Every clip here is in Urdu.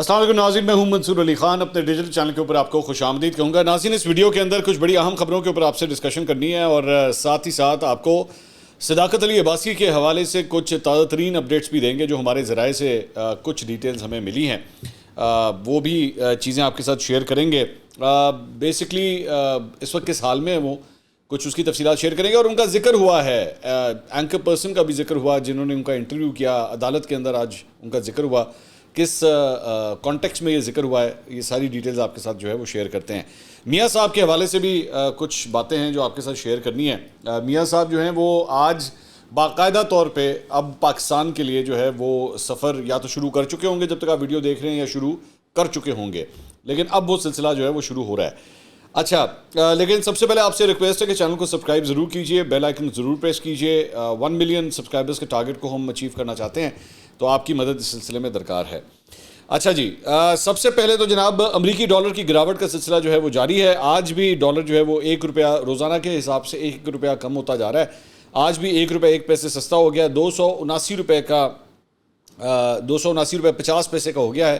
السلام علیکم ناظرین، میں ہوں منصور علی خان، اپنے ڈیجیٹل چینل کے اوپر آپ کو خوش آمدید کہوں گا۔ ناظرین، اس ویڈیو کے اندر کچھ بڑی اہم خبروں کے اوپر آپ سے ڈسکشن کرنی ہے اور ساتھ ہی ساتھ آپ کو صداقت علی عباسی کے حوالے سے کچھ تازہ ترین اپڈیٹس بھی دیں گے جو ہمارے ذرائع سے کچھ ڈیٹیلز ہمیں ملی ہیں، وہ بھی چیزیں آپ کے ساتھ شیئر کریں گے۔ بیسکلی اس وقت کس حال میں ہے وہ کچھ اس کی تفصیلات شیئر کریں گے، اور ان کا ذکر ہوا ہے، اینکر پرسن کا بھی ذکر ہوا جنہوں نے ان کا انٹرویو کیا عدالت کے اندر، آج ان کا ذکر ہوا، کس کانٹیکسٹ میں یہ ذکر ہوا ہے، یہ ساری ڈیٹیلز آپ کے ساتھ جو ہے وہ شیئر کرتے ہیں۔ میاں صاحب کے حوالے سے بھی کچھ باتیں ہیں جو آپ کے ساتھ شیئر کرنی ہیں۔ میاں صاحب جو ہیں وہ آج باقاعدہ طور پہ اب پاکستان کے لیے جو ہے وہ سفر یا تو شروع کر چکے ہوں گے جب تک آپ ویڈیو دیکھ رہے ہیں، یا شروع کر چکے ہوں گے، لیکن اب وہ سلسلہ جو ہے وہ شروع ہو رہا ہے۔ اچھا، لیکن سب سے پہلے آپ سے ریکویسٹ ہے کہ چینل کو سبسکرائب ضرور کیجئے، بیل آئیکن ضرور پریس کیجئے۔ 1 ملین سبسکرائبرز کے ٹارگٹ کو ہم اچیو کرنا چاہتے ہیں، تو آپ کی مدد اس سلسلے میں درکار ہے۔ اچھا جی، سب سے پہلے تو جناب امریکی ڈالر کی گراوٹ کا سلسلہ جو ہے وہ جاری ہے۔ آج بھی ڈالر جو ہے وہ 1 روپیہ روزانہ کے حساب سے 1 روپیہ کم ہوتا جا رہا ہے۔ آج بھی 1 روپیہ 1 پیسے سستا ہو گیا، 279 روپے کا 279 روپے 50 پیسے کا ہو گیا ہے۔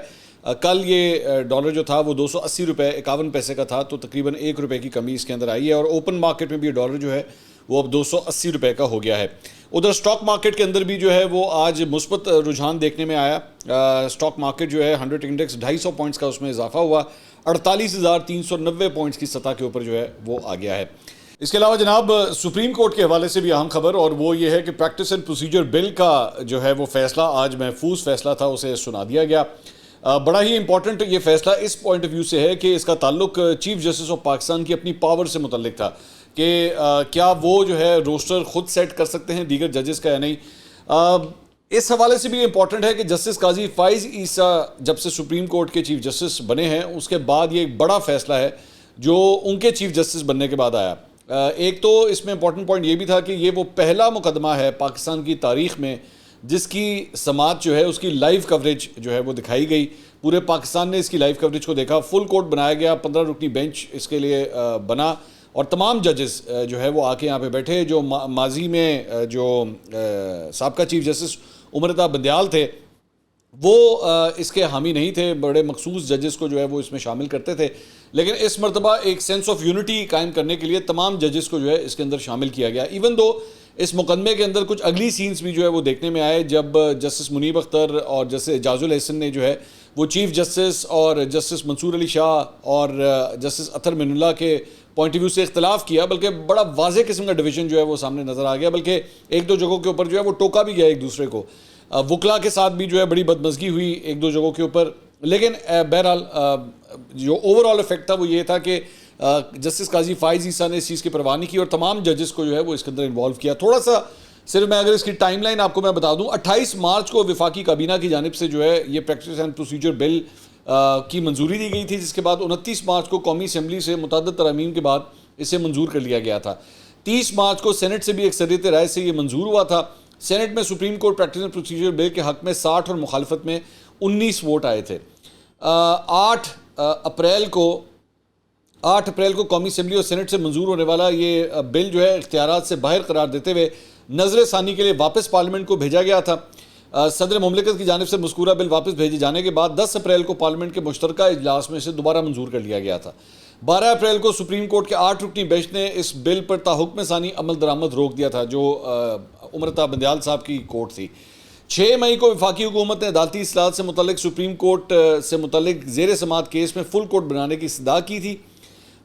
کل یہ ڈالر جو تھا وہ 280 روپے 51 پیسے کا تھا، تو تقریباً 1 روپے کی کمی اس کے اندر آئی ہے، اور اوپن مارکیٹ میں بھی یہ ڈالر جو ہے وہ اب 280 روپے کا ہو گیا ہے۔ ادھر سٹاک مارکیٹ کے اندر بھی جو ہے وہ آج مثبت رجحان دیکھنے میں آیا۔ سٹاک مارکیٹ جو ہے 100 انڈیکس 250 پوائنٹس کا اس میں اضافہ ہوا، 48,390 پوائنٹس کی سطح کے اوپر جو ہے وہ آ گیا ہے۔ اس کے علاوہ جناب سپریم کورٹ کے حوالے سے بھی اہم خبر، اور وہ یہ ہے کہ پریکٹس اینڈ پروسیجر بل کا جو ہے وہ فیصلہ آج محفوظ فیصلہ تھا، اسے سنا دیا گیا۔ بڑا ہی امپورٹنٹ یہ فیصلہ اس پوائنٹ آف ویو سے ہے کہ اس کا تعلق چیف جسٹس آف پاکستان کی اپنی پاور سے متعلق تھا کہ کیا وہ جو ہے روسٹر خود سیٹ کر سکتے ہیں دیگر ججز کا یا نہیں۔ اس حوالے سے بھی امپورٹنٹ ہے کہ جسٹس قاضی فائز عیسیٰ جب سے سپریم کورٹ کے چیف جسٹس بنے ہیں، اس کے بعد یہ ایک بڑا فیصلہ ہے جو ان کے چیف جسٹس بننے کے بعد آیا۔ ایک تو اس میں امپورٹنٹ پوائنٹ یہ بھی تھا کہ یہ وہ پہلا مقدمہ ہے پاکستان کی تاریخ میں جس کی سماعت جو ہے اس کی لائیو کوریج جو ہے وہ دکھائی گئی۔ پورے پاکستان نے اس کی لائیو کوریج کو دیکھا، فل کورٹ بنایا گیا، 15 رکنی بینچ اس کے لیے بنا، اور تمام ججز جو ہے وہ آ کے یہاں پہ بیٹھے۔ جو ماضی میں جو سابقہ چیف جسٹس عمرتا بندیال تھے وہ اس کے حامی نہیں تھے، بڑے مخصوص ججز کو جو ہے وہ اس میں شامل کرتے تھے، لیکن اس مرتبہ ایک سینس آف یونٹی قائم کرنے کے لیے تمام ججز کو جو ہے اس کے اندر شامل کیا گیا۔ ایون دو اس مقدمے کے اندر کچھ اگلی سینز بھی جو ہے وہ دیکھنے میں آئے، جب جسٹس منیب اختر اور جسٹس اعجاز الحسن نے جو ہے وہ چیف جسٹس اور جسٹس منصور علی شاہ اور جسٹس اطہر من اللہ کے پوائنٹ آف ویو سے اختلاف کیا، بلکہ بڑا واضح قسم کا ڈویژن جو ہے وہ سامنے نظر آ گیا، بلکہ ایک دو جگہوں کے اوپر جو ہے وہ ٹوکا بھی گیا ایک دوسرے کو۔ وکلا کے ساتھ بھی جو ہے بڑی بدمزگی ہوئی ایک دو جگہوں کے اوپر، لیکن بہرحال جو اوور آل افیکٹ تھا وہ یہ تھا کہ جسٹس قاضی فائز عیسیٰ نے اس چیز کی پرواہ نہیں کی اور تمام ججز کو جو ہے وہ اس کے اندر انوالو کیا۔ تھوڑا سا صرف میں اگر اس کی ٹائم لائن آپ کو میں بتا دوں، 28 مارچ کو وفاقی کابینہ کی جانب سے جو ہے یہ پریکٹس اینڈ پروسیجر بل کی منظوری دی گئی تھی، جس کے بعد 29 مارچ کو قومی اسمبلی سے متعدد ترامیم کے بعد اسے منظور کر لیا گیا تھا۔ 30 مارچ کو سینٹ سے بھی اکثریت رائے سے یہ منظور ہوا تھا۔ سینٹ میں supreme court practice and procedure bill کے حق میں 60 اور مخالفت میں 19 ووٹ آئے تھے۔ 8 اپریل کو قومی اسمبلی اور سینٹ سے منظور ہونے والا یہ بل جو ہے اختیارات سے باہر قرار دیتے ہوئے نظر ثانی کے لیے واپس پارلیمنٹ کو بھیجا گیا تھا۔ صدر مملکت کی جانب سے مذکورہ بل واپس بھیجے جانے کے بعد 10 اپریل کو پارلیمنٹ کے مشترکہ اجلاس میں سے دوبارہ منظور کر لیا گیا تھا۔ 12 اپریل کو سپریم کورٹ کے 8 رکنی بینچ نے اس بل پر تاحکم ثانی عمل درآمد روک دیا تھا، جو عمرتا بندیال صاحب کی کورٹ تھی۔ 6 مئی کو وفاقی حکومت نے عدالتی اصلاحات سے متعلق سپریم کورٹ سے متعلق زیر سماعت کیس میں فل کورٹ بنانے کی استدعا کی تھی۔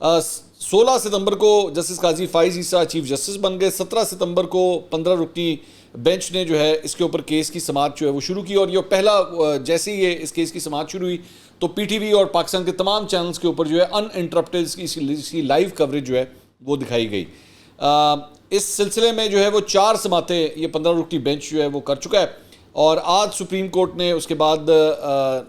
16 ستمبر کو جسٹس قاضی فائز عیسیٰ چیف جسٹس بن گئے۔ 17 ستمبر کو 15 رکنی بینچ نے جو ہے اس کے اوپر کیس کی سماعت جو ہے وہ شروع کی، اور یہ پہلا جیسے ہی اس کیس کی سماعت شروع ہوئی تو پی ٹی وی اور پاکستان کے تمام چینلز کے اوپر جو ہے ان انٹرپٹڈ اس کی لائیو کوریج جو ہے وہ دکھائی گئی۔ اس سلسلے میں جو ہے وہ 4 سماعتیں یہ 15 رکنی بینچ جو ہے وہ کر چکا ہے، اور آج سپریم کورٹ نے اس کے بعد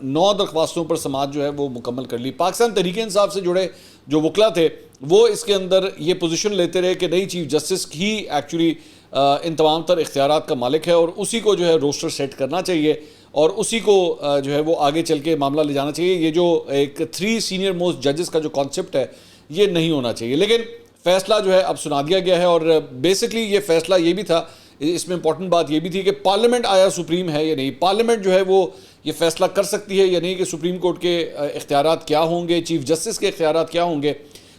9 درخواستوں پر سماعت جو ہے وہ مکمل کر لی۔ پاکستان تحریک انصاف سے جڑے جو وکلا تھے وہ اس کے اندر یہ پوزیشن لیتے رہے کہ نئی چیف جسٹس ہی ایکچولی ان تمام تر اختیارات کا مالک ہے، اور اسی کو جو ہے روسٹر سیٹ کرنا چاہیے، اور اسی کو جو ہے وہ آگے چل کے معاملہ لے جانا چاہیے۔ یہ جو ایک 3 سینئر موسٹ ججز کا جو کانسیپٹ ہے یہ نہیں ہونا چاہیے، لیکن فیصلہ جو ہے اب سنا دیا گیا ہے، اور بیسکلی یہ فیصلہ یہ بھی تھا اس میں امپورٹنٹ بات یہ بھی تھی کہ پارلیمنٹ آیا سپریم ہے یا نہیں، پارلیمنٹ جو ہے وہ یہ فیصلہ کر سکتی ہے یا نہیں کہ سپریم کورٹ کے اختیارات کیا ہوں گے، چیف جسٹس کے اختیارات کیا ہوں گے.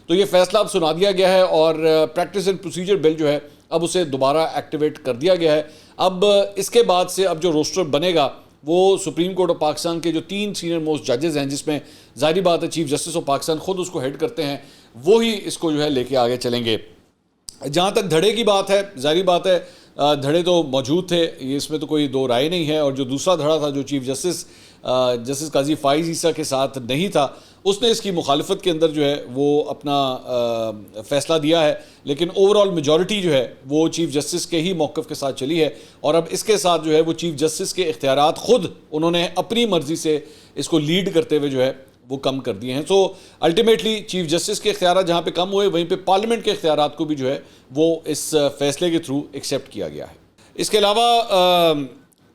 تو یہ فیصلہ اب سنا دیا گیا ہے اور پریکٹس اینڈ پروسیجر بل جو ہے اب اسے دوبارہ ایکٹیویٹ کر دیا گیا ہے. اب اس کے بعد سے اب جو روسٹر بنے گا وہ سپریم کورٹ آف پاکستان کے جو 3 سینئر موسٹ ججز ہیں، جس میں ظاہری بات ہے چیف جسٹس آف پاکستان خود اس کو ہیڈ کرتے ہیں، وہی اس کو جو ہے لے کے آگے چلیں گے. جہاں تک دھڑے کی بات ہے، ظاہری بات ہے دھڑے تو موجود تھے، اس میں تو کوئی دو رائے نہیں ہے. اور جو دوسرا دھڑا تھا جو چیف جسٹس قاضی فائز عیسیٰ کے ساتھ نہیں تھا، اس نے اس کی مخالفت کے اندر جو ہے وہ اپنا فیصلہ دیا ہے، لیکن اوورال میجورٹی جو ہے وہ چیف جسٹس کے ہی موقف کے ساتھ چلی ہے. اور اب اس کے ساتھ جو ہے وہ چیف جسٹس کے اختیارات خود انہوں نے اپنی مرضی سے اس کو لیڈ کرتے ہوئے جو ہے وہ کم کر دیے ہیں. سو الٹیمیٹلی چیف جسٹس کے اختیارات جہاں پہ کم ہوئے، وہیں پہ پارلیمنٹ کے اختیارات کو بھی جو ہے وہ اس فیصلے کے تھرو ایکسیپٹ کیا گیا ہے. اس کے علاوہ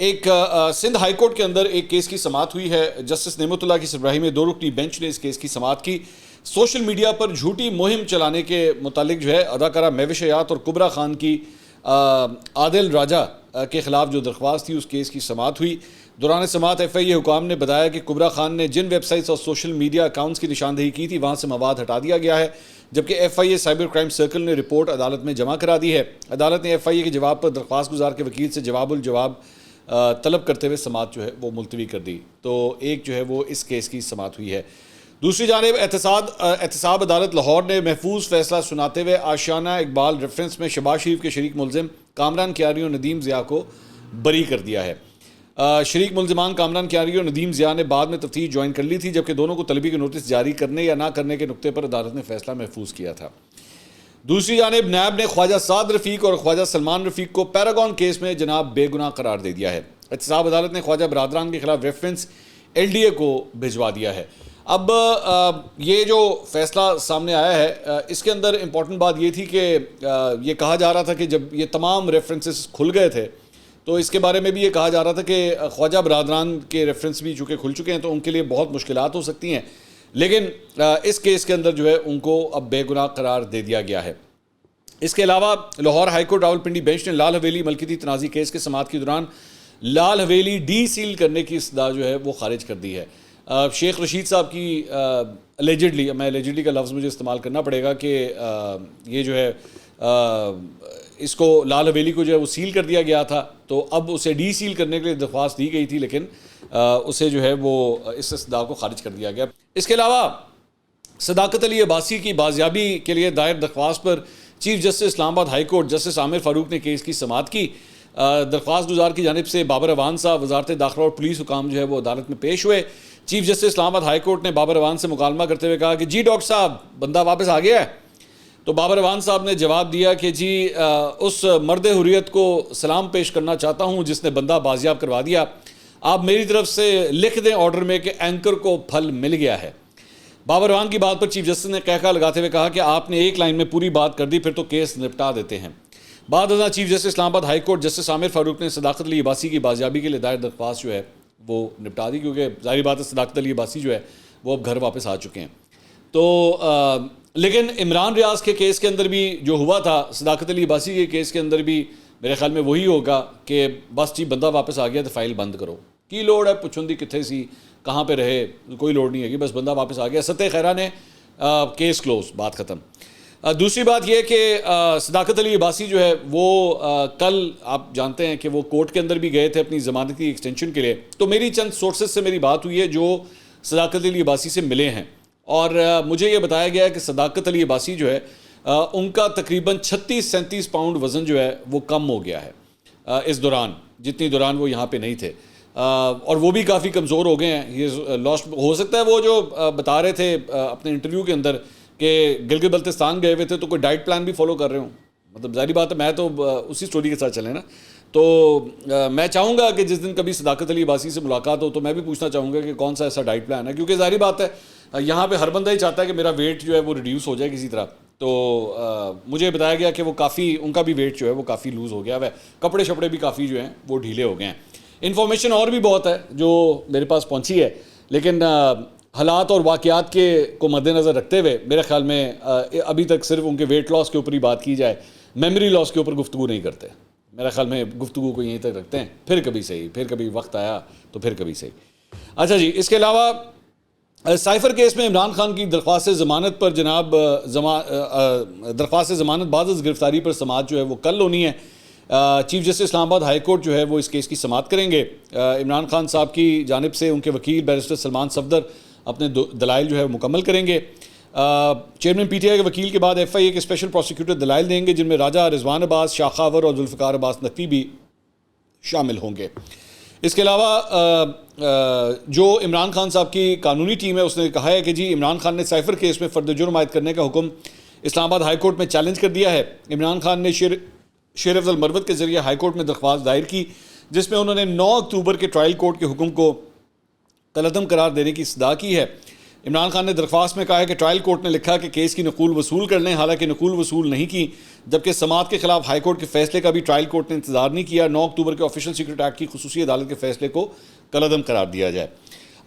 ایک سندھ ہائی کورٹ کے اندر ایک کیس کی سماعت ہوئی ہے. جسٹس نعمت اللہ کی سربراہی میں 2 رکنی بینچ نے اس کیس کی سماعت کی. سوشل میڈیا پر جھوٹی مہم چلانے کے متعلق جو ہے اداکارہ مہوش حیات اور کبرا خان کی عادل راجہ کے خلاف جو درخواست تھی، اس کیس کی سماعت ہوئی. دوران سماعت ایف آئی اے حکام نے بتایا کہ کبرا خان نے جن ویب سائٹس اور سوشل میڈیا اکاؤنٹس کی نشاندہی کی تھی وہاں سے مواد ہٹا دیا گیا ہے، جبکہ F I A cyber crime circle نے رپورٹ عدالت میں جمع کرا دی ہے. عدالت نے ایف آئی اے کے جواب پر درخواست گزار کے وکیل سے جواب الجواب طلب کرتے ہوئے سماعت جو ہے وہ ملتوی کر دی. تو ایک جو ہے وہ اس کیس کی سماعت ہوئی ہے. دوسری جانب احتساب عدالت لاہور نے محفوظ فیصلہ سناتے ہوئے آشیانہ اقبال ریفرنس میں شہباز شریف کے شریک ملزم کامران کیاری اور ندیم ضیاء کو بری کر دیا ہے. شریک ملزمان کامران کیاری اور ندیم ضیاء نے بعد میں تفتیش جوائن کر لی تھی، جبکہ دونوں کو طلبی کے نوٹس جاری کرنے یا نہ کرنے کے نقطے پر عدالت نے فیصلہ محفوظ کیا تھا. دوسری جانب نیب نے خواجہ سعد رفیق اور خواجہ سلمان رفیق کو پیراگون کیس میں جناب بے گناہ قرار دے دیا ہے. احتساب عدالت نے خواجہ برادران کے خلاف ریفرنس ایل ڈی اے کو بھجوا دیا ہے. اب یہ جو فیصلہ سامنے آیا ہے اس کے اندر امپورٹنٹ بات یہ تھی کہ یہ کہا جا رہا تھا کہ جب یہ تمام ریفرنسز کھل گئے تھے تو اس کے بارے میں بھی یہ کہا جا رہا تھا کہ خواجہ برادران کے ریفرنس بھی چونکہ کھل چکے ہیں تو ان کے لیے بہت مشکلات ہو سکتی ہیں، لیکن اس کیس کے اندر جو ہے ان کو اب بے گناہ قرار دے دیا گیا ہے. اس کے علاوہ Lahore high court Rawalpindi bench نے لال حویلی ملکیتی تنازع کیس کے سماعت کے دوران لال حویلی ڈی سیل کرنے کی استدعا جو ہے وہ خارج کر دی ہے. شیخ رشید صاحب کی الیجڈلی، میں الیجڈلی کا لفظ مجھے استعمال کرنا پڑے گا کہ یہ جو ہے اس کو لال حویلی کو جو ہے وہ سیل کر دیا گیا تھا، تو اب اسے ڈی سیل کرنے کے لیے درخواست دی گئی تھی، لیکن اسے جو ہے وہ اس استدعا کو خارج کر دیا گیا. اس کے علاوہ صداقت علی عباسی کی بازیابی کے لیے دائر درخواست پر چیف جسٹس اسلام آباد ہائی کورٹ جسٹس عامر فاروق نے کیس کی سماعت کی. درخواست گزار کی جانب سے بابر اوان صاحب، وزارت داخلہ اور پولیس حکام جو ہے وہ عدالت میں پیش ہوئے. چیف جسٹس اسلام آباد ہائی کورٹ نے بابر اوان سے مکالمہ کرتے ہوئے کہا کہ جی ڈاکٹر صاحب بندہ واپس آ گیا ہے. تو بابر اوان صاحب نے جواب دیا کہ جی اس مرد حریت کو سلام پیش کرنا چاہتا ہوں جس نے بندہ بازیاب کروا دیا. آپ میری طرف سے لکھ دیں آرڈر میں کہ اینکر کو پھل مل گیا ہے. بابر اوان کی بات پر چیف جسٹس نے کہہ لگاتے ہوئے کہا کہ آپ نے ایک لائن میں پوری بات کر دی، پھر تو کیس نپٹا دیتے ہیں. بعد ازاں چیف جسٹس اسلام آباد ہائی کورٹ جسٹس عامر فاروق نے صداقت علی عباسی کی بازیابی کے لیے دائر درخواست جو ہے وہ نپٹا دی، کیونکہ ظاہری بات ہے صداقت علی عباسی جو ہے وہ اب گھر واپس آ چکے ہیں. تو لیکن عمران ریاض کے کیس کے اندر بھی جو ہوا تھا، صداقت علی عباسی کے کیس کے اندر بھی میرے خیال میں وہی ہوگا کہ بس جی بندہ واپس آ گیا تو فائل بند کرو. کی لوڑ ہے پوچھن دی کتھے سی، کہاں پہ رہے، کوئی لوڑ نہیں ہے کہ بس بندہ واپس آ گیا. ستح خیرہ نے کیس کلوز، بات ختم. دوسری بات یہ کہ صداقت علی عباسی جو ہے وہ کل آپ جانتے ہیں کہ وہ کورٹ کے اندر بھی گئے تھے اپنی ضمانت کی ایکسٹینشن کے لیے. تو میری چند سورسز سے میری بات ہوئی ہے جو صداقت علی عباسی سے ملے ہیں، اور مجھے یہ بتایا گیا ہے کہ صداقت علی عباسی جو ہے ان کا تقریباً 36-37 پاؤنڈ وزن جو ہے وہ کم ہو گیا ہے اس دوران، جتنی دوران وہ یہاں پہ نہیں تھے، اور وہ بھی کافی کمزور ہو گئے ہیں. یہ لاسٹ ہو سکتا ہے وہ جو بتا رہے تھے اپنے انٹرویو کے اندر کہ گلگت بلتستان گئے ہوئے تھے تو کوئی ڈائٹ پلان بھی فالو کر رہے ہوں. مطلب ظاہری بات ہے میں تو اسی سٹوری کے ساتھ چلیں نا. تو میں چاہوں گا کہ جس دن کبھی صداقت علی عباسی سے ملاقات ہو تو میں بھی پوچھنا چاہوں گا کہ کون سا ایسا ڈائٹ پلان ہے، کیونکہ ظاہری بات ہے یہاں پہ ہر بندہ ہی چاہتا ہے کہ میرا ویٹ جو ہے وہ ریڈیوس ہو جائے کسی طرح. تو مجھے بتایا گیا کہ وہ کافی ان کا بھی ویٹ جو ہے وہ کافی لوز ہو گیا ہے، کپڑے شپڑے بھی کافی جو ہیں وہ ڈھیلے ہو گئے ہیں. انفارمیشن اور بھی بہت ہے جو میرے پاس پہنچی ہے، لیکن حالات اور واقعات کے کو مد نظر رکھتے ہوئے میرے خیال میں ابھی تک صرف ان کے ویٹ لاس کے اوپر ہی بات کی جائے، میموری لاس کے اوپر گفتگو نہیں کرتے. میرا خیال میں گفتگو کو یہیں تک رکھتے ہیں، پھر کبھی صحیح، پھر کبھی وقت آیا تو پھر کبھی صحیح. اچھا جی، اس کے علاوہ سائفر کیس میں عمران خان کی درخواست ضمانت پر جناب درخواست ضمانت بعد از گرفتاری پر سماعت جو ہے وہ کل ہونی ہے. چیف جسٹس اسلام آباد ہائی کورٹ جو ہے وہ اس کیس کی سماعت کریں گے. عمران خان صاحب کی جانب سے ان کے وکیل بیرسٹر سلمان صفدر اپنے دلائل جو ہے مکمل کریں گے. چیئرمین پی ٹی آئی کے وکیل کے بعد ایف آئی اے کے اسپیشل پروسیکیوٹر دلائل دیں گے، جن میں راجہ رضوان عباس، شاہ خاور اور ذوالفقار عباس نقوی بھی شامل ہوں گے. اس کے علاوہ جو عمران خان صاحب کی قانونی ٹیم ہے اس نے کہا ہے کہ جی عمران خان نے سائفر کیس میں فرد جرم عائد کرنے کا حکم اسلام آباد ہائی کورٹ میں چیلنج کر دیا ہے. عمران خان نے شیر افضل مروت کے ذریعے ہائی کورٹ میں درخواست دائر کی، جس میں انہوں نے 9 اکتوبر کے ٹرائل کورٹ کے حکم کو کالعدم قرار دینے کی استدعا کی ہے. عمران خان نے درخواست میں کہا ہے کہ ٹرائل کورٹ نے لکھا کہ کیس کی نقول وصول کر لیں، حالانکہ نقول وصول نہیں کی، جبکہ سماعت کے خلاف ہائی کورٹ کے فیصلے کا بھی ٹرائل کورٹ نے انتظار نہیں کیا. 9 اکتوبر کے آفیشل سیکرٹ ایکٹ کی خصوصی عدالت کے فیصلے کو کالعدم قرار دیا جائے.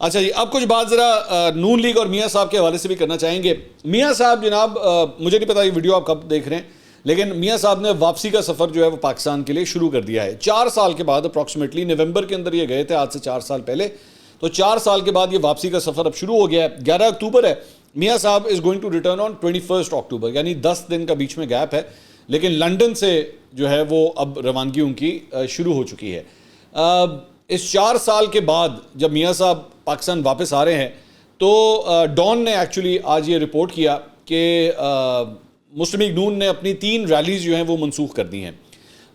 اچھا جی، اب کچھ بات ذرا نون لیگ اور میاں صاحب کے حوالے سے بھی کرنا چاہیں گے. میاں صاحب جناب، مجھے نہیں پتا یہ ویڈیو آپ کب دیکھ رہے ہیں، لیکن میاں صاحب نے واپسی کا سفر جو ہے وہ پاکستان کے لیے شروع کر دیا ہے. 4 سال کے بعد اپروکسیمیٹلی نومبر کے اندر یہ گئے تھے، آج سے 4 سال پہلے، تو 4 سال کے بعد یہ واپسی کا سفر اب شروع ہو گیا ہے. 11 اکتوبر ہے. میاں صاحب is going to return on 21 October, یعنی 10 دن کا بیچ میں گیپ ہے، لیکن لنڈن سے جو ہے وہ اب روانگی ان کی شروع ہو چکی ہے. اس 4 سال کے بعد جب میاں صاحب پاکستان واپس آ رہے ہیں تو ڈان نے ایکچولی آج یہ رپورٹ کیا کہ مسلم لیگ نون نے اپنی 3 ریلیز جو ہیں وہ منسوخ کر دی ہیں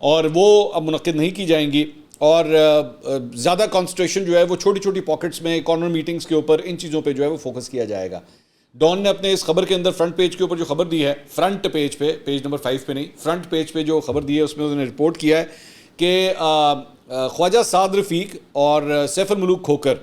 اور وہ اب منعقد نہیں کی جائیں گی، اور زیادہ کانسنٹریشن جو ہے وہ چھوٹی چھوٹی پاکٹس میں کارنر میٹنگز کے اوپر ان چیزوں پہ جو ہے وہ فوکس کیا جائے گا. ڈان نے اپنے اس خبر کے اندر فرنٹ پیج کے اوپر جو خبر دی ہے، فرنٹ پیج پہ، پیج نمبر 5 پہ نہیں، فرنٹ پیج پہ جو خبر دی ہے اس میں انہوں نے رپورٹ کیا ہے کہ خواجہ سعد رفیق اور سیف الملوک کھوکر،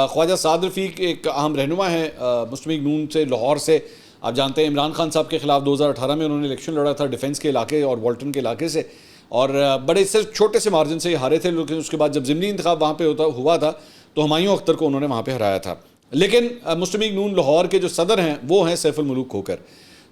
خواجہ سعد رفیق ایک اہم رہنما ہے مسلم لیگ نون سے، لاہور سے. آپ جانتے ہیں عمران خان صاحب کے خلاف 2018 میں انہوں نے الیکشن لڑا تھا ڈیفنس کے علاقے اور والٹن کے علاقے سے، اور بڑے صرف چھوٹے سے مارجن سے ہارے تھے، لیکن اس کے بعد جب ضمنی انتخاب وہاں پہ ہوا تھا تو ہمایوں اختر کو انہوں نے وہاں پہ ہرایا تھا. لیکن مسلم لیگ نون لاہور کے جو صدر ہیں وہ ہیں سیف الملوک کھوکر.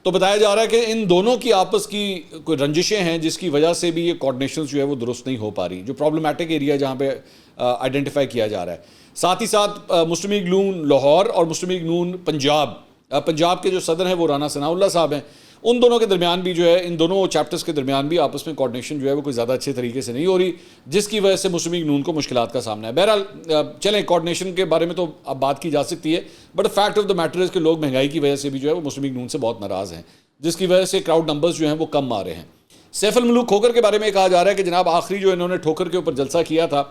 تو بتایا جا رہا ہے کہ ان دونوں کی آپس کی کوئی رنجشیں ہیں جس کی وجہ سے بھی یہ کوارڈینیشنز جو ہے وہ درست نہیں ہو پا رہی، جو پرابلمٹک ایریا جہاں پہ آئیڈینٹیفائی کیا جا رہا ہے. ساتھ ہی ساتھ مسلم لیگ نون لاہور اور مسلم لیگ نون پنجاب کے جو صدر ہیں وہ رانا ثناء اللہ صاحب ہیں، ان دونوں کے درمیان بھی جو ہے، ان دونوں چیپٹرز کے درمیان بھی آپس میں کوارڈینیشن جو ہے وہ کوئی زیادہ اچھے طریقے سے نہیں ہو رہی، جس کی وجہ سے مسلم لیگ نون کو مشکلات کا سامنا ہے. بہرحال چلیں، کوارڈینیشن کے بارے میں تو اب بات کی جا سکتی ہے، but fact of the matter ہے کہ لوگ مہنگائی کی وجہ سے بھی جو ہے وہ مسلم لیگ نون سے بہت ناراض ہیں، جس کی وجہ سے کراؤڈ نمبرز جو ہیں وہ کم آ رہے ہیں. سیف الملوک کھوکر کے بارے میں کہا جا رہا ہے کہ جناب آخری جو انہوں نے ٹھوکر کے اوپر جلسہ کیا تھا،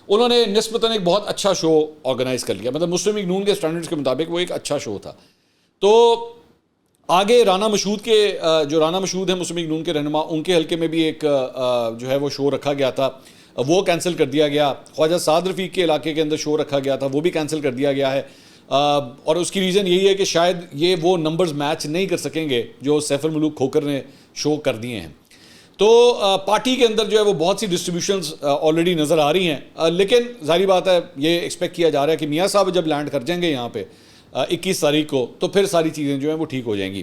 انہوں نے نسبتاً ایک بہت اچھا شو آرگنائز کر لیا، مطلب مسلم لیگ نون کے سٹینڈرڈز کے مطابق وہ ایک اچھا شو تھا. تو آگے رانا مشہود کے جو رانا مشہود ہیں مسلم لیگ نون کے رہنما، ان کے حلقے میں بھی ایک جو ہے وہ شو رکھا گیا تھا، وہ کینسل کر دیا گیا. خواجہ سعد رفیق کے علاقے کے اندر شو رکھا گیا تھا، وہ بھی کینسل کر دیا گیا ہے، اور اس کی ریزن یہی ہے کہ شاید یہ وہ نمبرز میچ نہیں کر سکیں گے جو سیف الملوک کھوکر نے شو کر دیے ہیں. تو پارٹی کے اندر جو ہے وہ بہت سی ڈسٹریبیوشنز آلریڈی نظر آ رہی ہیں، لیکن ظاہری بات ہے یہ ایکسپیکٹ کیا جا رہا ہے کہ میاں صاحب جب لینڈ کر جائیں گے یہاں پہ 21 تاریخ کو تو پھر ساری چیزیں جو ہیں وہ ٹھیک ہو جائیں گی.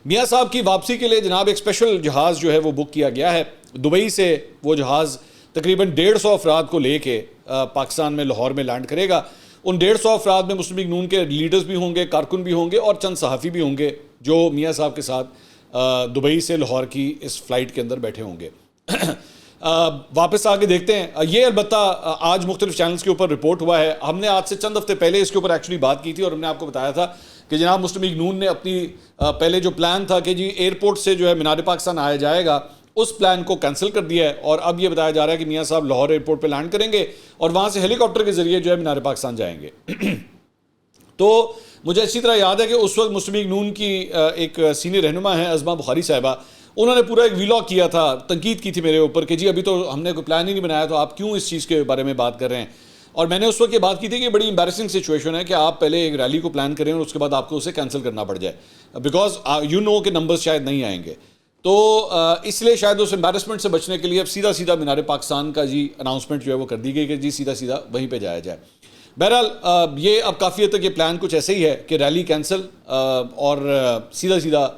میاں صاحب کی واپسی کے لیے جناب ایک اسپیشل جہاز جو ہے وہ بک کیا گیا ہے دبئی سے. وہ جہاز تقریباً 150 افراد کو لے کے پاکستان میں لاہور میں لینڈ کرے گا. ان 150 افراد میں مسلم لیگ نون کے لیڈرز بھی ہوں گے، کارکن بھی ہوں گے، اور چند صحافی بھی ہوں گے جو میاں صاحب کے ساتھ دبئی سے لاہور کی اس فلائٹ کے اندر بیٹھے ہوں گے. واپس آگے دیکھتے ہیں. یہ البتہ آج مختلف چینلز کے اوپر رپورٹ ہوا ہے. ہم نے آج سے چند ہفتے پہلے اس کے اوپر ایکچولی بات کی تھی اور ہم نے آپ کو بتایا تھا کہ جناب مسلم لیگ نون نے اپنی پہلے جو پلان تھا کہ جی ایئرپورٹ سے جو ہے مینار پاکستان آیا جائے گا، اس پلان کو کینسل کر دیا ہے، اور اب یہ بتایا جا رہا ہے کہ میاں صاحب لاہور ایئرپورٹ پہ لینڈ کریں گے اور وہاں سے ہیلی کاپٹر کے ذریعے جو ہے مینار پاکستان جائیں گے. تو مجھے اچھی طرح یاد ہے کہ اس وقت مسلم لیگ نون کی ایک سینئر رہنما ہیں عظمہ بخاری صاحبہ، انہوں نے پورا ایک ویلاگ کیا تھا، تنقید کی تھی میرے اوپر کہ جی ابھی تو ہم نے کوئی پلان ہی نہیں بنایا، تو آپ کیوں اس چیز کے بارے میں بات کر رہے ہیں. اور میں نے اس وقت یہ بات کی تھی کہ بڑی امبیرسنگ سچویشن ہے کہ آپ پہلے ایک ریلی کو پلان کریں اور اس کے بعد آپ کو اسے کینسل کرنا پڑ جائے، بیکاز یو نو کہ نمبرز شاید نہیں آئیں گے. تو اس لیے شاید اس امبیرسمنٹ سے بچنے کے لیے اب سیدھا مینار پاکستان کا جی اناؤنسمنٹ جو ہے وہ کر دی گئی کہ جی سیدھا وہیں پہ جایا جائے. بہرحال یہ اب کافی حد تک یہ پلان کچھ ایسے ہی ہے کہ ریلی کینسل اور سیدھا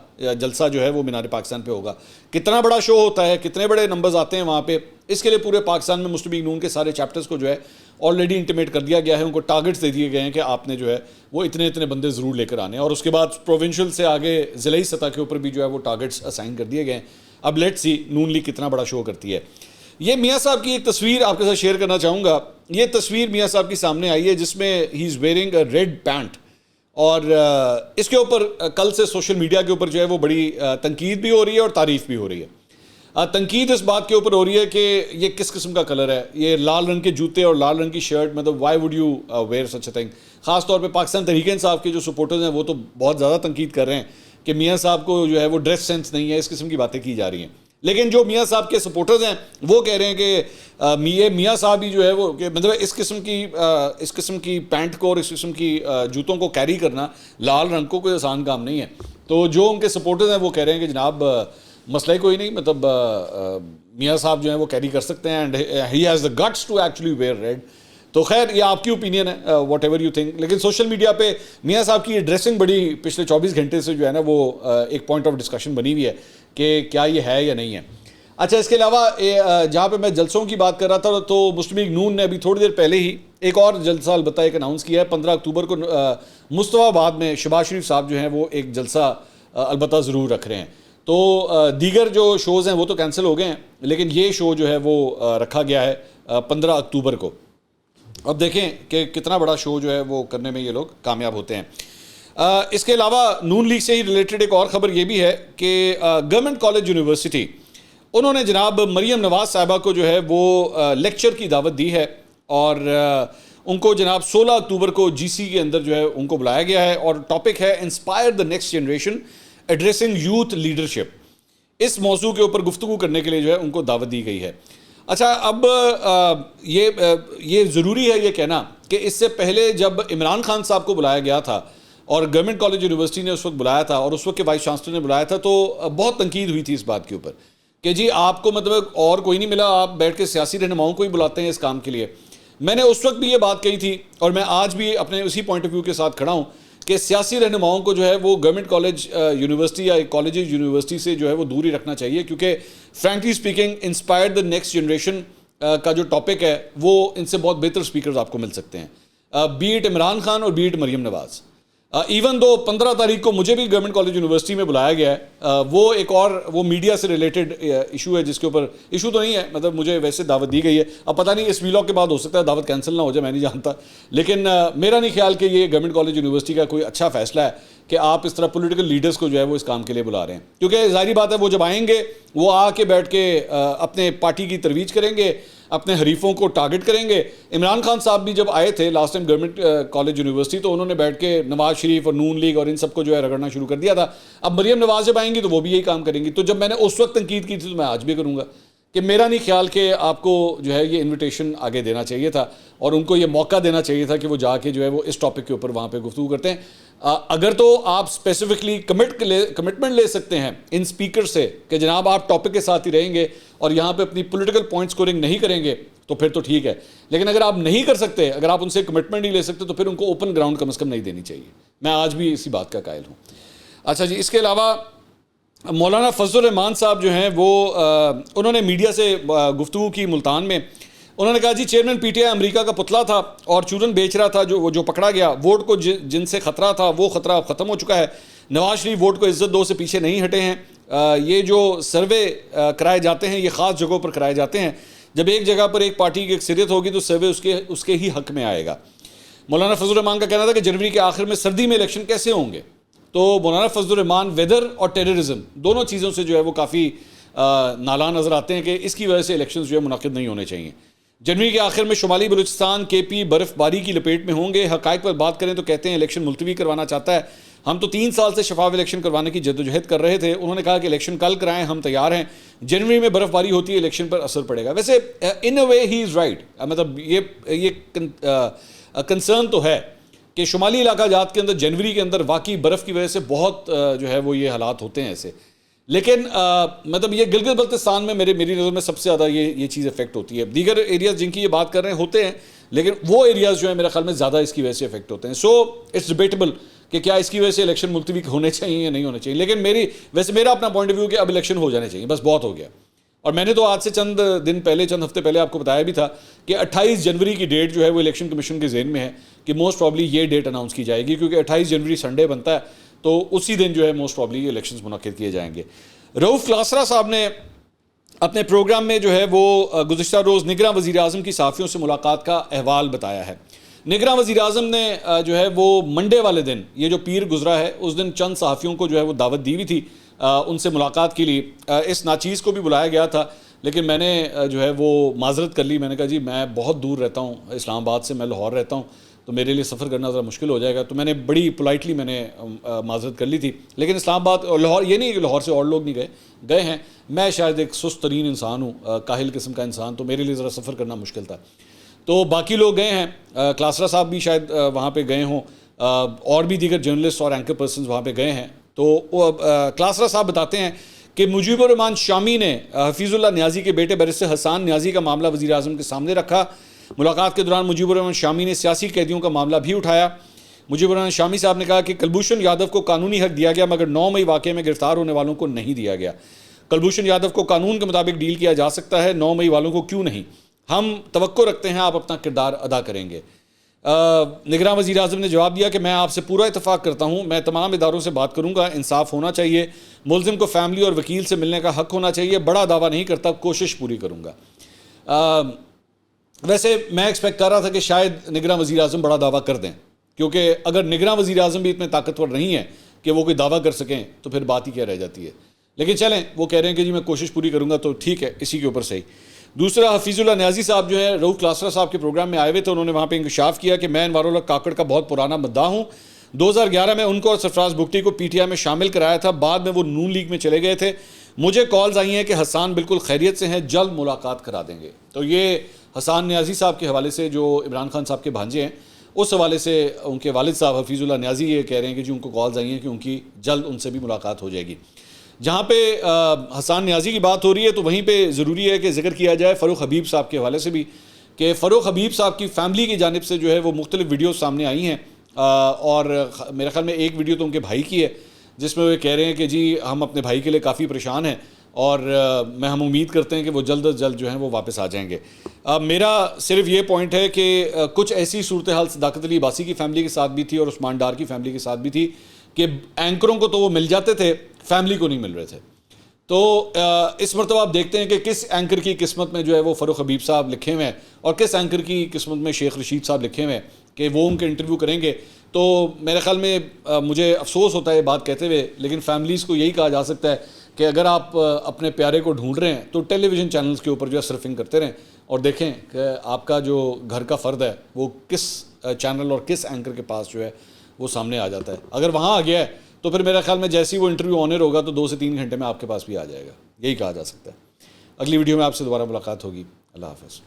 جلسہ جو ہے وہ مینار پاکستان پہ ہوگا. کتنا بڑا شو ہوتا ہے, کتنے بڑے نمبرز آتے ہیں وہاں پہ, اس کے لیے پورے پاکستان میں مسلم لیگ نون کے سارے چیپٹرز کو جو ہے آلریڈی انٹیمیٹ کر دیا گیا ہے, ان کو ٹارگٹس دے دیے گئے ہیں کہ آپ نے جو ہے وہ اتنے بندے ضرور لے کر آنے ہیں, اور اس کے بعد پروونشل سے آگے ضلعی سطح کے اوپر بھی جو ہے وہ ٹارگٹس اسائن کر دیے گئے ہیں. اب لیٹ سی نون لیگ کتنا بڑا شو کرتی ہے. یہ میاں صاحب کی ایک تصویر آپ کے ساتھ شیئر کرنا چاہوں گا. یہ تصویر میاں صاحب کی سامنے آئی ہے جس میں ہی از ویئرنگ اے ریڈ پینٹ, اور اس کے اوپر کل سے سوشل میڈیا کے اوپر جو ہے وہ بڑی تنقید بھی ہو رہی ہے اور تعریف بھی ہو رہی ہے. تنقید اس بات کے اوپر ہو رہی ہے کہ یہ کس قسم کا کلر ہے, یہ لال رنگ کے جوتے اور لال رنگ کی شرٹ, مطلب Y would you where such a thing. خاص طور پہ پاکستان تحریک انصاف کے جو سپورٹرز ہیں وہ تو بہت زیادہ تنقید کر رہے ہیں کہ میاں صاحب کو جو ہے وہ ڈریس سینس نہیں ہے, اس قسم کی باتیں کی جا رہی ہیں. لیکن جو میاں صاحب کے سپورٹرز ہیں وہ کہہ رہے ہیں کہ میاں صاحب ہی جو ہے وہ کہ مطلب اس قسم کی پینٹ کو اور اس قسم کی جوتوں کو کیری کرنا لال رنگ کو کوئی آسان کام نہیں ہے. تو جو ان کے سپورٹرز ہیں وہ کہہ رہے ہیں کہ جناب مسئلہ کوئی نہیں, مطلب میاں صاحب جو ہیں وہ کیری کر سکتے ہیں, and he has the guts to actually wear red. تو خیر یہ آپ کی اوپینین ہے, واٹ ایور یو تھنک. لیکن سوشل میڈیا پہ میاں صاحب کی ڈریسنگ بڑی پچھلے 24 گھنٹے سے جو ہے نا وہ ایک پوائنٹ آف ڈسکشن بنی ہوئی ہے کہ کیا یہ ہے یا نہیں ہے. اچھا, اس کے علاوہ جہاں پہ میں جلسوں کی بات کر رہا تھا تو مسلم لیگ نون نے ابھی تھوڑی دیر پہلے ہی ایک اور جلسہ البتہ ایک اناؤنس کیا ہے. 15 اکتوبر کو مصطفیٰ آباد میں شہباز شریف صاحب جو ہیں وہ ایک جلسہ البتہ ضرور رکھ رہے ہیں. تو دیگر جو شوز ہیں وہ تو کینسل ہو گئے ہیں, لیکن یہ شو جو ہے وہ رکھا گیا ہے 15 اکتوبر کو. اب دیکھیں کہ کتنا بڑا شو جو ہے وہ کرنے میں یہ لوگ کامیاب ہوتے ہیں. اس کے علاوہ نون لیگ سے ہی ریلیٹڈ ایک اور خبر یہ بھی ہے کہ گورنمنٹ کالج یونیورسٹی انہوں نے جناب مریم نواز صاحبہ کو جو ہے وہ لیکچر کی دعوت دی ہے, اور ان کو جناب 16 اکتوبر کو جی سی کے اندر جو ہے ان کو بلایا گیا ہے, اور ٹاپک ہے inspire the next generation addressing youth leadership. اس موضوع کے اوپر گفتگو کرنے کے لیے جو ہے ان کو دعوت دی گئی ہے. اچھا, اب یہ ضروری ہے یہ کہنا کہ اس سے پہلے جب عمران خان صاحب کو بلایا گیا تھا اور گورنمنٹ کالج یونیورسٹی نے اس وقت بلایا تھا اور اس وقت کے وائس چانسلر نے بلایا تھا, تو بہت تنقید ہوئی تھی اس بات کے اوپر کہ جی آپ کو مطلب اور کوئی نہیں ملا, آپ بیٹھ کے سیاسی رہنماؤں کو ہی بلاتے ہیں اس کام کے لیے. میں نے اس وقت بھی یہ بات کہی تھی اور میں آج بھی اپنے اسی پوائنٹ آف ویو کے ساتھ کھڑا ہوں کہ سیاسی رہنماؤں کو جو ہے وہ گورنمنٹ کالج یونیورسٹی یا کالج یونیورسٹی سے جو ہے وہ دور ہی رکھنا چاہیے, کیونکہ frankly speaking inspire the next generation کا جو ٹاپک ہے وہ ان سے بہت بہتر اسپیکرز آپ کو مل سکتے ہیں, بی اٹ عمران خان اور be it Maryam Nawaz. Even though 15 تاریخ کو مجھے بھی گورنمنٹ کالج یونیورسٹی میں بلایا گیا ہے, وہ ایک اور وہ میڈیا سے ریلیٹڈ ایشو ہے جس کے اوپر ایشو تو نہیں ہے, مطلب مجھے ویسے دعوت دی گئی ہے. اب پتہ نہیں اس ویلاگ کے بعد ہو سکتا ہے دعوت کینسل نہ ہو جائے, میں نہیں جانتا, لیکن میرا نہیں خیال کہ یہ گورنمنٹ کالج یونیورسٹی کا کوئی اچھا فیصلہ ہے کہ آپ اس طرح پولیٹیکل لیڈرز کو جو ہے وہ اس کام کے لیے بلا رہے ہیں. کیونکہ ظاہری بات ہے وہ جب آئیں گے وہ آ کے بیٹھ کے اپنے پارٹی کی ترویج کریں گے, اپنے حریفوں کو ٹارگٹ کریں گے. عمران خان صاحب بھی جب آئے تھے last time government college university تو انہوں نے بیٹھ کے نواز شریف اور نون لیگ اور ان سب کو جو ہے رگڑنا شروع کر دیا تھا. اب مریم نواز جب آئیں گی تو وہ بھی یہی کام کریں گی. تو جب میں نے اس وقت تنقید کی تھی تو میں آج بھی کروں گا کہ میرا نہیں خیال کہ آپ کو جو ہے یہ انویٹیشن آگے دینا چاہیے تھا اور ان کو یہ موقع دینا چاہیے تھا کہ وہ جا کے جو ہے وہ اس ٹاپک کے اوپر وہاں پہ گفتگو کرتے ہیں. اگر تو آپ اسپیسیفکلی کمٹمنٹ لے سکتے ہیں ان اسپیکر سے کہ جناب آپ ٹاپک کے ساتھ ہی رہیں گے اور یہاں پہ اپنی پولیٹیکل پوائنٹ اسکورنگ نہیں کریں گے تو پھر تو ٹھیک ہے, لیکن اگر آپ نہیں کر سکتے, اگر آپ ان سے کمٹمنٹ نہیں لے سکتے تو پھر ان کو اوپن گراؤنڈ کم از کم نہیں دینی چاہیے. میں آج بھی اسی بات کا قائل ہوں. اچھا جی, اس کے علاوہ مولانا فضل الرحمان صاحب جو ہیں وہ انہوں نے میڈیا سے گفتگو کی ملتان میں. انہوں نے کہا جی چیئرمین پی ٹی آئی امریکہ کا پتلا تھا اور چورن بیچ رہا تھا, جو پکڑا گیا ووٹ کو جن سے خطرہ تھا وہ خطرہ اب ختم ہو چکا ہے. نواز شریف ووٹ کو عزت دو سے پیچھے نہیں ہٹے ہیں. یہ جو سروے کرائے جاتے ہیں یہ خاص جگہوں پر کرائے جاتے ہیں. جب ایک جگہ پر ایک پارٹی کی اکثریت ہوگی تو سروے اس کے ہی حق میں آئے گا. مولانا فضل الرحمان کا کہنا تھا کہ جنوری کے آخر میں سردی میں الیکشن کیسے ہوں گے. تو مولانا فضل الرحمان ویدر اور ٹیررزم دونوں چیزوں سے جو ہے وہ کافی نالاں نظر آتے ہیں کہ اس کی وجہ سے الیکشنز جو ہے منعقد نہیں ہونے چاہیے. جنوری کے آخر میں شمالی بلوچستان کے پی برف باری کی لپیٹ میں ہوں گے. حقائق پر بات کریں تو کہتے ہیں الیکشن ملتوی کروانا چاہتا ہے. ہم تو 3 سال سے شفاف الیکشن کروانے کی جدوجہد کر رہے تھے. انہوں نے کہا کہ الیکشن کل کرائیں, ہم تیار ہیں. جنوری میں برف باری ہوتی ہے, الیکشن پر اثر پڑے گا. ویسے ان اے وے ہی از رائٹ, مطلب یہ کنسرن تو ہے کہ شمالی علاقہ جات کے اندر جنوری کے اندر واقعی برف کی وجہ سے بہت جو ہے وہ یہ حالات ہوتے ہیں ایسے. لیکن مطلب یہ گلگت بلتستان میں میری نظر میں سب سے زیادہ یہ چیز افیکٹ ہوتی ہے. دیگر ایریاز جن کی یہ بات کر رہے ہیں ہوتے ہیں لیکن وہ ایریاز جو ہے میرا خیال میں زیادہ اس کی وجہ سے افیکٹ ہوتے ہیں. سو اٹس ڈیبیٹیبل کہ کیا اس کی وجہ سے الیکشن ملتوی ہونے چاہیے یا نہیں ہونے چاہیے. لیکن میرا اپنا پوائنٹ آف ویو کہ اب الیکشن ہو جانے چاہیے, بس بہت ہو گیا. اور میں نے تو آج سے چند ہفتے پہلے آپ کو بتایا بھی تھا کہ 28 جنوری کی ڈیٹ جو ہے وہ الیکشن کمیشن کے ذہن میں ہے کہ موسٹ پرابلی یہ ڈیٹ اناؤنس کی جائے گی, کیونکہ 28 جنوری سنڈے بنتا ہے, تو اسی دن جو ہے موسٹ پرابلی الیکشنز منعقد کیے جائیں گے. رؤف کلاسرا صاحب نے اپنے پروگرام میں جو ہے وہ گزشتہ روز نگراں وزیر اعظم کی صحافیوں سے ملاقات کا احوال بتایا ہے. نگراں وزیر اعظم نے جو ہے وہ منڈے والے دن, یہ جو پیر گزرا ہے, اس دن چند صحافیوں کو جو ہے وہ دعوت دی ہوئی تھی ان سے ملاقات کے لیے. اس ناچیز کو بھی بلایا گیا تھا, لیکن میں نے جو ہے وہ معذرت کر لی. میں نے کہا جی میں بہت دور رہتا ہوں اسلام آباد سے, میں لاہور رہتا ہوں, تو میرے لیے سفر کرنا ذرا مشکل ہو جائے گا. تو میں نے بڑی پولائٹلی میں نے معذرت کر لی تھی. لیکن اسلام آباد اور لاہور, یہ نہیں کہ لاہور سے اور لوگ نہیں گئے ہیں, میں شاید ایک سست ترین انسان ہوں, کاہل قسم کا انسان, تو میرے لیے ذرا سفر کرنا مشکل تھا. تو باقی لوگ گئے ہیں, کلاسرا صاحب بھی شاید وہاں پہ گئے ہوں, اور بھی دیگر جرنلسٹ اور اینکر پرسنز وہاں پہ گئے ہیں. تو کلاسرا صاحب بتاتے ہیں کہ مجیب الرحمان شامی نے حفیظ اللہ نیازی کے بیٹے بیرسٹر حسان نیازی کا معاملہ وزیر اعظم کے سامنے رکھا. ملاقات کے دوران مجیب الرحمان شامی نے سیاسی قیدیوں کا معاملہ بھی اٹھایا. مجیب الرحمان شامی صاحب نے کہا کہ کلبھوشن یادو کو قانونی حق دیا گیا, مگر 9 مئی واقعے میں گرفتار ہونے والوں کو نہیں دیا گیا. کلبھوشن یادو کو قانون کے مطابق ڈیل کیا جا سکتا ہے, 9 مئی والوں کو کیوں نہیں؟ ہم توقع رکھتے ہیں آپ اپنا کردار ادا کریں گے. نگراں وزیر اعظم نے جواب دیا کہ میں آپ سے پورا اتفاق کرتا ہوں, میں تمام اداروں سے بات کروں گا, انصاف ہونا چاہیے, ملزم کو فیملی اور وکیل سے ملنے کا حق ہونا چاہیے, بڑا دعویٰ نہیں کرتا, کوشش پوری کروں گا. ویسے میں ایکسپیکٹ کر رہا تھا کہ شاید نگراں وزیر اعظم بڑا دعویٰ کر دیں, کیونکہ اگر نگراں وزیر اعظم بھی اتنے طاقتور نہیں ہیں کہ وہ کوئی دعویٰ کر سکیں تو پھر بات ہی کیا رہ جاتی ہے. لیکن چلیں, وہ کہہ رہے ہیں کہ جی میں کوشش پوری کروں گا, تو ٹھیک ہے, اسی کے اوپر صحیح. دوسرا, حفیظ اللہ نیازی صاحب جو ہے رؤف کلاسرا صاحب کے پروگرام میں آئے ہوئے تھے, انہوں نے وہاں پہ انکشاف کیا کہ میں انوار الحق کاکڑ کا بہت پرانا مداح ہوں. 2011 میں ان کو اور سرفراز بگٹی کو پی ٹی آئی میں شامل کرایا تھا, بعد میں وہ نون لیگ میں چلے گئے تھے. مجھے کالز آئی ہیں کہ حسان بالکل خیریت سے ہیں, جلد ملاقات کرا دیں گے. تو یہ حسان نیازی صاحب کے حوالے سے, جو عمران خان صاحب کے بھانجے ہیں, اس حوالے سے ان کے والد صاحب حفیظ اللہ نیازی یہ کہہ رہے ہیں کہ جی ان کو کالز آئی ہیں کہ ان کی جلد ان سے بھی ملاقات ہو جائے گی. جہاں پہ حسان نیازی کی بات ہو رہی ہے تو وہیں پہ ضروری ہے کہ ذکر کیا جائے فاروق حبیب صاحب کے حوالے سے بھی, کہ فاروق حبیب صاحب کی فیملی کی جانب سے جو ہے وہ مختلف ویڈیوز سامنے آئی ہیں, اور میرے خیال میں ایک ویڈیو تو ان کے بھائی کی ہے جس میں وہ کہہ رہے ہیں کہ جی ہم اپنے بھائی کے لیے کافی پریشان ہیں, اور ہم امید کرتے ہیں کہ وہ جلد از جلد جو ہیں وہ واپس آ جائیں گے. میرا صرف یہ پوائنٹ ہے کہ کچھ ایسی صورتحال صداقت علی عباسی کی فیملی کے ساتھ بھی تھی اور عثمان ڈار کی فیملی کے ساتھ بھی تھی کہ اینکروں کو تو وہ مل جاتے تھے, فیملی کو نہیں مل رہے تھے. تو اس مرتبہ آپ دیکھتے ہیں کہ کس اینکر کی قسمت میں جو ہے وہ فاروق حبیب صاحب لکھے ہوئے ہیں, اور کس اینکر کی قسمت میں شیخ رشید صاحب لکھے ہوئے ہیں کہ وہ ان کے انٹرویو کریں گے. تو میرے خیال میں مجھے افسوس ہوتا ہے یہ بات کہتے ہوئے, لیکن فیملیز کو یہی کہا جا سکتا ہے کہ اگر آپ اپنے پیارے کو ڈھونڈ رہے ہیں تو ٹیلی ویژن چینلز کے اوپر جو ہے سرفنگ کرتے رہیں, اور دیکھیں کہ آپ کا جو گھر کا فرد ہے وہ کس چینل اور کس اینکر کے پاس جو ہے وہ سامنے آ جاتا ہے. اگر وہاں آ گیا ہے تو پھر میرے خیال میں جیسے ہی وہ انٹرویو آنر ہوگا تو 2 سے 3 گھنٹے میں آپ کے پاس بھی آ جائے گا, یہی کہا جا سکتا ہے. اگلی ویڈیو میں آپ سے دوبارہ ملاقات ہوگی. اللہ حافظ.